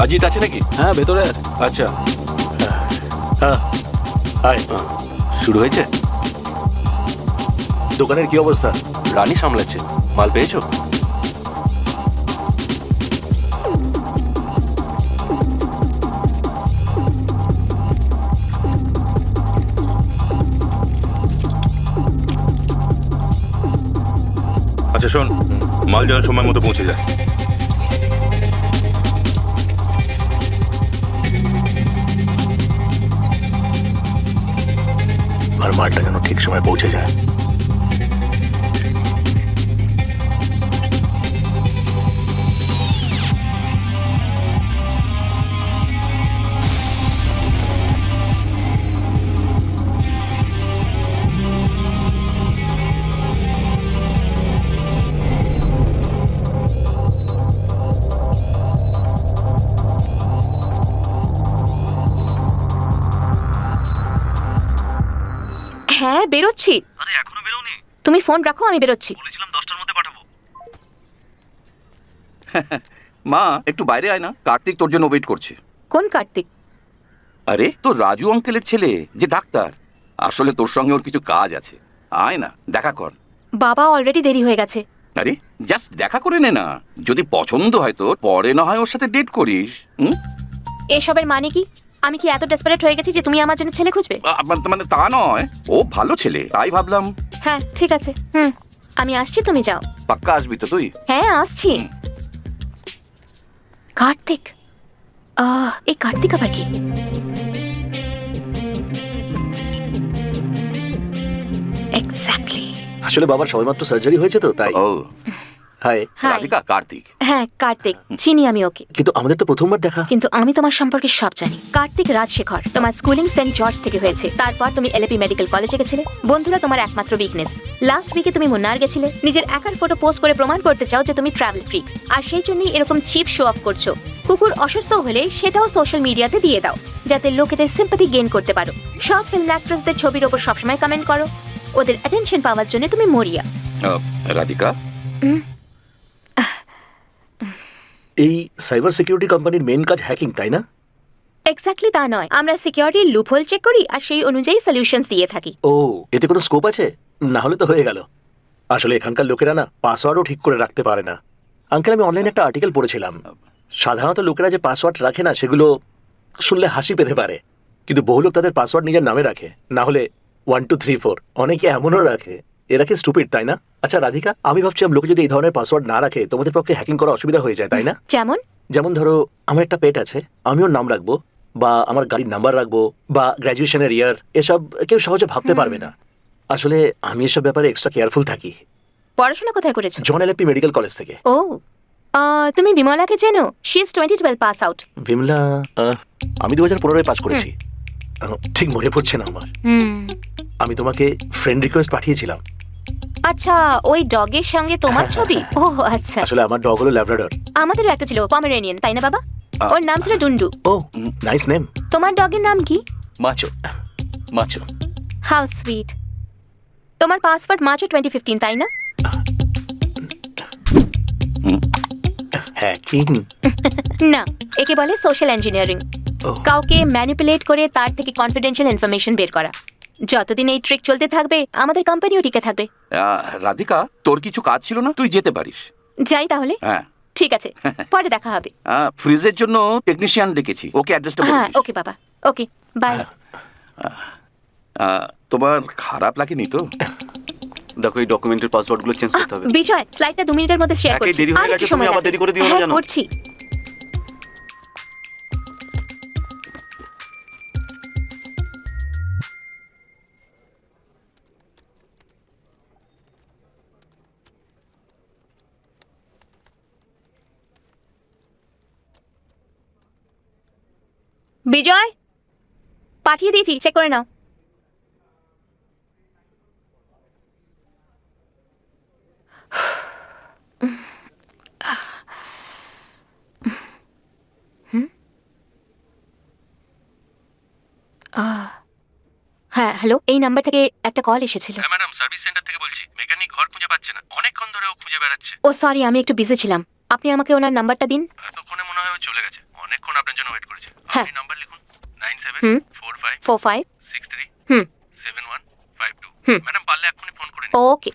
অজিত আছে নাকি? হ্যাঁ, ভেতরে আছে। আচ্ছা, হ্যাঁ, হাই। শুরু হয়েছে? দোকানের কি অবস্থা? রানী সামলাচ্ছে। মাল পেয়েছো? আচ্ছা শোন, মাল যেন সময় মতো পৌঁছে যায়। আর মালটা যেন ঠিক সময় পৌঁছে যায়। হ্যাঁ, বেরোচ্ছি। আরে এখনো বেরোনি? তুমি ফোন রাখো, আমি বেরোচ্ছি। বলেছিলাম 10টার মধ্যে পাঠাবো। মা একটু বাইরে আয় না, কার্তিক তোর জন্য ওয়েট করছে। কোন কার্তিক? আরে তোর রাজু আঙ্কেলের ছেলে যে ডাক্তার, আসলে তোর সঙ্গে ওর কিছু কাজ আছে। আয় না, দেখা কর। বাবা অলরেডি দেরি হয়ে গেছে। আরে জাস্ট দেখা করে নে না, যদি পছন্দ হয় তোর, পরে না হয় ওর সাথে ডেট করিস। এসবের মানে কি? আমি কি এত ডেসপারেট হয়ে গেছি যে তুমি আমার জন্য ছেলে খুঁজবে? মানে তা নয়, ও ভালো ছেলে, তাই ভাবলাম। হ্যাঁ, ঠিক আছে। আমি আসছি, তুমি যাও। পাক্কা আসবি তো তুই? হ্যাঁ, আসছি। কার্তিক? এই কার্তিক আবার কি? এক্স্যাক্টলি। আসলে বাবার সবেমাত্র সার্জারি হয়েছে তো তাই। ও হাই। হাই। রাধিকা, কার্তিক। হ্যাঁ, কার্তিক চিনি আমি ওকে। কিন্তু আমাদের তো প্রথমবার দেখা। কিন্তু আমি তোমার সম্পর্কে সব জানি। কার্তিক রাজশেখর, তোমার স্কুলিং সেন্ট জর্জ থেকে হয়েছে। তারপর তুমি এলএপি মেডিকেল কলেজে গেছিলে। বন্ধুরা তোমার একমাত্র উইকনেস। লাস্ট উইকে তুমি মুন্নার গেছিলে। নিজের একার ফটো পোস্ট করে প্রমাণ করতে চাও যে তুমি ট্রাভেল ফ্রি, আর সেই জন্যই এরকম চিপ শো অফ করছো। কুকুর অসুস্থ হলে সেটাও সোশ্যাল মিডিয়াতে দিয়ে দাও, যাতে লোকেদের সিম্পাথি গেইন করতে পারো। সব ফিল্ম অ্যাক্ট্রেসদের ছবির ওপর সবসময় কমেন্ট করো। ওদের অ্যাটেনশন পাওয়ার জন্য তুমি মরিয়া। রাধিকা, এই সাইবার সিকিউরিটি কোম্পানির মেন কাজ হ্যাকিং, তাই না? এক্স্যাক্টলি তা নয়, আমরা সিকিউরিটি লুপহোল চেক করি আর সেই অনুযায়ী সলিউশনস দিয়ে থাকি। ও, এতে কোনো স্কোপ আছে? না হলে তো হয়ে গেল। আসলে এখানকার লোকেরা না পাসওয়ার্ডও ঠিক করে রাখতে পারে না। আঙ্কেল, আমি অনলাইনে একটা আর্টিকেল পড়েছিলাম। সাধারণত লোকেরা যে পাসওয়ার্ড রাখে না, সেগুলো শুনলে হাসি পেতে পারে, কিন্তু বহু লোক তাদের পাসওয়ার্ড নিজের নামে রাখে, না হলে 1 2 3 4। অনেকে এমনও রাখে। এরা কি স্টুপিড, তাই না? আচ্ছা রাধিকা, আমি ভাবছিলাম লোকে যদি এই ধরনের পাসওয়ার্ড না রাখে, তোমাদের পক্ষে হ্যাকিং করা অসুবিধা হয়ে যায়, তাই না? যেমন ধরো আমার একটা পেট আছে, আমি ওর নাম রাখবো, বা আমার গাড়ির নাম্বার রাখবো, বা গ্র্যাজুয়েশনের ইয়ার, এসব কেউ সহজে ভাবতে পারবে না। আসলে আমি এসব ব্যাপারে এক্সট্রা কেয়ারফুল থাকি। পড়াশোনা কোথায় করেছো? জন এলএপি মেডিকেল কলেজ থেকে। ও, তুমি বিমলাকে চেনো? She is 2012 pass out. Bimala? আমি 2015 পাস করেছি। ঠিক মনে পড়ছে না আমার। আমি তোমাকে ফ্রেন্ড রিকোয়েস্ট পাঠিয়েছিলাম। আচ্ছা, ওই ডগের সঙ্গে তোমার ছবি? ও আচ্ছা। আসলে আমার ডগ হলো ল্যাব্রাডর। আমাদেরও একটা ছিল, পমেরেনিয়ান, তাই না বাবা? ওর নাম ছিল ডুন্ডু। ও, নাইস নেম। তোমার ডগের নাম কি? মাচো। মাচো। How sweet. তোমার পাসওয়ার্ড মাচো 2015, তাই না? হ্যাকিং? না, একে বলে সোশ্যাল ইঞ্জিনিয়ারিং। কাউকে ম্যানিপুলেট করে তার থেকে কনফিডেন্সিয়াল ইনফরমেশন বের করা। যতদিন এই ট্রিক চলতে থাকবে, আমাদের কোম্পানিও টিকে থাকবে। রাধিকা, তোর কিছু কাজ ছিল না? তুই যেতে পারিস। যাই তাহলে? হ্যাঁ ঠিক আছে, পরে দেখা হবে। ফ্রিজের জন্য টেকনিশিয়ান ডেকেছি, ওকে অ্যাড্রেসটা বলে হ্যাঁ, দিস। ওকে বাবা, ওকে বাই। তোমার খারাপ লাগেনি তো? দেখো, এই ডকুমেন্টের পাসওয়ার্ডগুলো চেঞ্জ করতে হবে। বিজয়, স্লাইডটা 2 মিনিটের মধ্যে শেয়ার একেই করছি। দেরি হয়ে আর গেছে, একটু সময় তুমি আবার লাগবে। দেরি করে দিও না হ্যাঁ, জানো। করছি। বিজয়, পাঠিয়ে দিয়েছি, চেক করে নাও। হ্যাঁ, হ্যালো, এই নাম্বার থেকে একটা কল এসেছিল। হ্যাঁ ম্যাডাম, সার্ভিস সেন্টার থেকে বলছি। মেকানিক ঘর খুঁজে পাচ্ছে না, অনেকক্ষণ ধরে ও খুঁজে বেড়াচ্ছে। ও সরি, আমি একটু বিজি ছিলাম। আপনি আমাকে ওনার নাম্বারটা দিন। এতক্ষণে মনে হয় ও চলে গেছে। অনেকক্ষণ আপনার জন্য ওয়েট করেছে। হ্যাঁ। আপনি নাম্বার লিখুন হুম। 9745 45 63 হুম 7152। হুম। ম্যাডাম পারলে এক্ষুনি ফোন করে নিন। ওকে,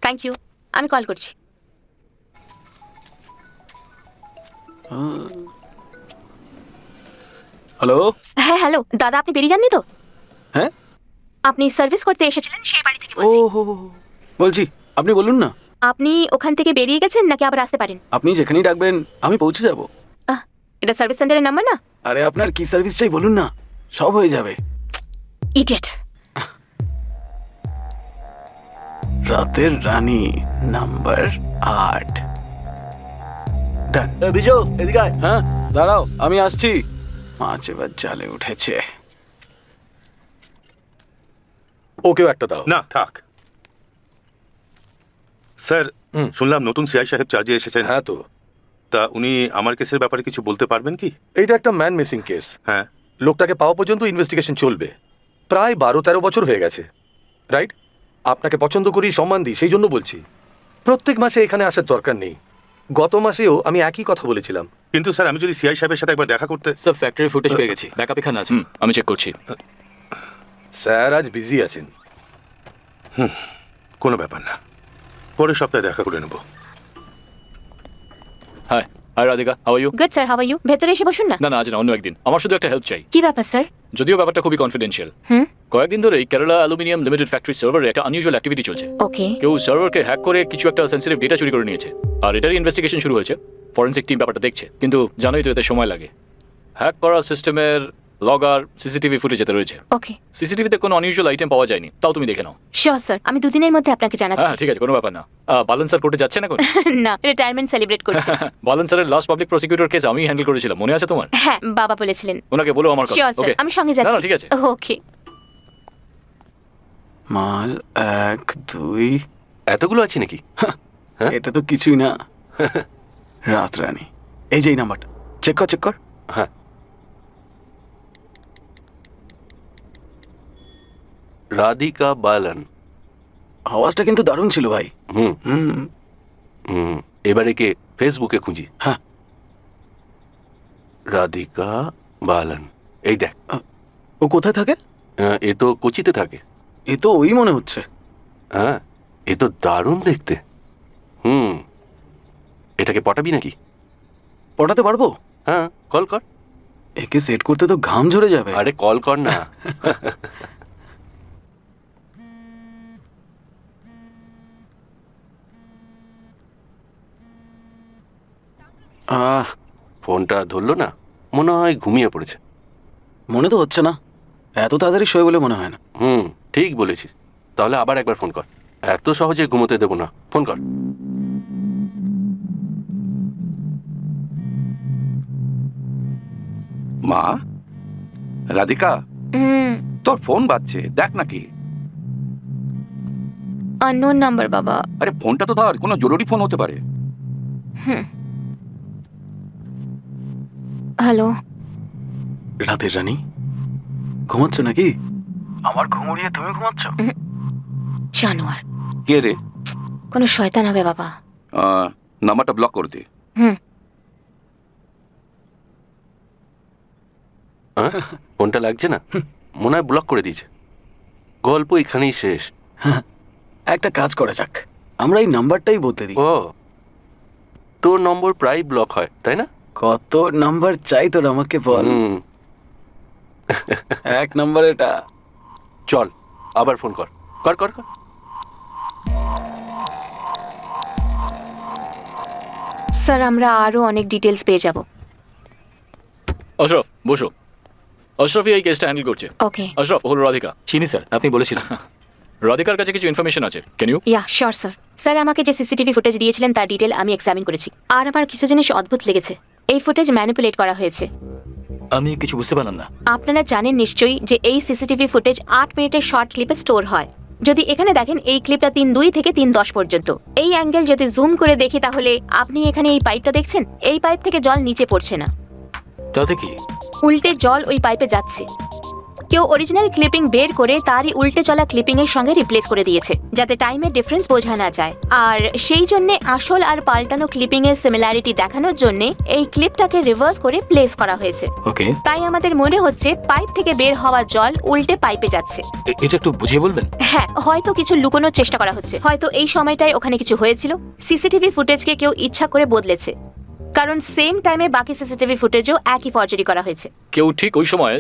থ্যাংক ইউ। আমি কল করছি। হ্যালো। হ্যাঁ হ্যালো দাদা, আপনি বেরিয়ে যাননি তো? হ্যাঁ, আপনি সার্ভিস করতে এসেছিলেন সেই বাড়ি থেকে ও বলছি। হো হো, বলছি আপনি বলুন না। আপনি ওখান থেকে বেরিয়ে গেছেন নাকি আবার আসতে পারেন? আপনি যেখানেই ডাকবেন আমি পৌঁছে যাব। এটা সার্ভিস সেন্টারের নাম্বার না? আরে আপনার কি সার্ভিস চাই বলুন না, সব হয়ে যাবে। ইডিয়েট। রাতের রানী নাম্বার 8। ডান। বিজয় এদিকে আয়। হ্যাঁ দাঁড়াও, আমি আসছি। মাছ এবার জালে উঠেছে। ওকেও একটা দাও। না থাক স্যার। শুনলাম নতুন সিআই সাহেব চার্জে এসেছেন। হ্যাঁ তো, তা উনি আমার কেসের ব্যাপারে কিছু বলতে পারবেন কি? এইটা একটা ম্যান মিসিং কেস। হ্যাঁ। লোকটাকে পাওয়া পর্যন্ত ইনভেস্টিগেশন চলবে। প্রায় 12-13 বছর হয়ে গেছে, রাইট? আপনাকে পছন্দ করি, সম্মান দিই, সেই জন্য বলছি প্রত্যেক মাসে এখানে আসার দরকার নেই। গত মাসেও আমি একই কথা বলেছিলাম। কিন্তু স্যার আমি যদি সিআই সাহেবের সাথে একবার দেখা করতে। স্যার ফ্যাক্টরি ফুটেজ পেয়ে গেছি, ব্যাকআপ এখানে আছে। আমি চেক করছি। স্যার আজ বিজি আছেন। কোনো ব্যাপার না, পরের সপ্তাহে দেখা করে নেব। Hi hi Radhika, how are you? Good sir, how are you? ভেতরে এসে বসুন না। না না, আজ না, অন্য একদিন। আমার শুধু একটা হেল্প চাই। কি ব্যাপার স্যার? যদিও ব্যাপারটা খুবই কনফিডেন্সিয়াল। হুম। কয়েকদিন ধরেই কেরালা অ্যালুমিনিয়াম লিমিটেড ফ্যাক্টরি সার্ভারে একটা আনইউজুয়াল অ্যাক্টিভিটি চলছে। ওকে। কেউ সার্ভারকে হ্যাক করে কিছু একটা সেন্সিটিভ ডেটা চুরি করে নিয়েছে, আর এটারই ইনভেস্টিগেশন শুরু হয়েছে। ফরেনসিক টিম ব্যাপারটা দেখছে, কিন্তু জানোই তো এতে সময় লাগে। হ্যাক করা সিস্টেমের লগ আর সিসিটিভি ফুটেজ যেতে রয়েছে। ওকে। সিসিটিভিতে কোনো আনইউজুয়াল আইটেম পাওয়া যায়নি, তাও তুমি দেখে নাও। শিওর স্যার, আমি দুদিনের মধ্যে আপনাকে জানাচ্ছি। হ্যাঁ ঠিক আছে, কোনো ব্যাপার না। বালন স্যার কোর্টে যাচ্ছেন এখন? না, রিটায়ারমেন্ট সেলিব্রেট করছি। বালন স্যারের লাস্ট পাবলিক প্রসিকিউটর কেস আমি হ্যান্ডেল করেছিলাম, মনে আছে তোমার? হ্যাঁ, বাবা বলেছিলেন। ওনাকে বলো আমার কথা। শিওর স্যার, ওকে, আমি সঙ্গে না যাচ্ছি। না ঠিক আছে। ওকে। মাল 1 2। এতগুলো আছে নাকি? এটা তো কিছুই না। রাত রানী, এই যে এই নাম্বারটা চেক কর, চেক কর। হ্যাঁ। রাধিকা বালান। আওয়াজটা কিন্তু দারুণ ছিল ভাই। হুম হুম। হুম। এবারে কে ফেসবুকে খুঁজি। হ্যাঁ। রাধিকা বালান, এই দেখ। ও কোথায় থাকে? এ তো কোচিতে থাকে। এ তো ওই মনে হচ্ছে। হ্যাঁ, এ তো দারুণ দেখতে। হুম। এটাকে পটাবি নাকি? পটাতে পারবো? হ্যাঁ, কল কর। একে সেট করতে তো ঘাম ঝরে যাবে। আরে কল কর না। ফোনটা ধরলো না, মনে হয় ঘুমিয়ে পড়েছে। মনে তো হচ্ছে না, এত তাড়াতাড়ি শোয় বলে মনে হয় না। হুম, ঠিক বলেছিস। তাহলে আবার একবার ফোন কর। এত সহজে ঘুমোতে দেবো না, ফোন কর। মা, রাধিকা, হুম। তোর ফোন বাজছে, দেখ নাকি। আননোন নাম্বার বাবা। আরে ফোনটা তো ধর, কোনো জরুরি ফোন হতে পারে। হ্যালো। রাতের রানী, ঘুমাচ্ছ নাকি? আমার ঘুম উড়িয়ে তুমি ঘুমাচ্ছ? জানোয়ার। কে রে? কোনো শয়তান হবে বাবা। নাম্বারটা ব্লক করে দে। হুম। ফোনটা লাগছে না, মনে হয় ব্লক করে দিয়েছে। গল্প এখানেই শেষ। একটা কাজ করা যাক, আমরা এই নাম্বারটাই বদলে দিই। ও, তোর নম্বর প্রায় ব্লক হয় তাই না? কত নাম্বার চাই তোর আমাকে বল। হুম, এক নাম্বার এটা। চল আবার ফোন কর, কর কর কর। স্যার, আমরা আরো অনেক ডিটেলস পেয়ে যাব। আশরাফ বসো। আশরাফই এই কেসটা হ্যান্ডেল করছে। ওকে। আশরাফ হলো রাধিকা। চিনি স্যার, আপনি বলেছিলেন। রাধিকার কাছে কিছু ইনফরমেশন আছে, can you? Yeah sure sir. Sir, আমাকে যে সিসিটিভি ফুটেজ দিয়েছিলেন তার ডিটেল আমি এক্সামিন করেছি, আর আমার কিছু জিনিস অদ্ভুত লেগেছে। এই ফুটেজ ম্যানিপুলেট করা হয়েছে। আমি কিছু বুঝতে পারলাম না। আপনারা জানেন নিশ্চয়ই যে এই সিসিটিভি ফুটেজ 8 মিনিটের শর্ট ক্লিপে স্টোর হয়। যদি এখানে দেখেন এই ক্লিপটা 3:02 থেকে 3:10 পর্যন্ত। এই অ্যাঙ্গেল যদি জুম করে দেখি তাহলে আপনি এখানে এই পাইপটা দেখছেন, এই পাইপ থেকে জল নিচে পড়ছে না, তাতে কি? উল্টে জল ওই পাইপে যাচ্ছে। কেউ অরিজিনাল ক্লিপিং বের করে তারই উল্টে চলা ক্লিপিং এর সঙ্গে রিপ্লেস করে দিয়েছে, যাতে টাইমের ডিফারেন্স বোঝা না যায়। আর সেই জন্য আসল আর পাল্টানো ক্লিপিং এর সিমিলারিটি দেখানোর জন্য এই ক্লিপটাকে রিভার্স করে প্লেস করা হয়েছে। ওকে, তাই আমাদের মনে হচ্ছে পাইপ থেকে বের হওয়া জল উল্টে পাইপে যাচ্ছে। এটা একটু বুঝিয়ে বলবেন? হ্যাঁ, হয়তো কিছু লুকোনোর চেষ্টা করা হচ্ছে, হয়তো এই সময়টায় ওখানে কিছু হয়েছিল। সিসিটিভি ফুটেজকে কেউ ইচ্ছা করে বদলেছে, কারণ সেম টাইমে বাকি সিসিটিভি ফুটেজও একই ফরজারি করা হয়েছে। কেউ ঠিক ওই সময়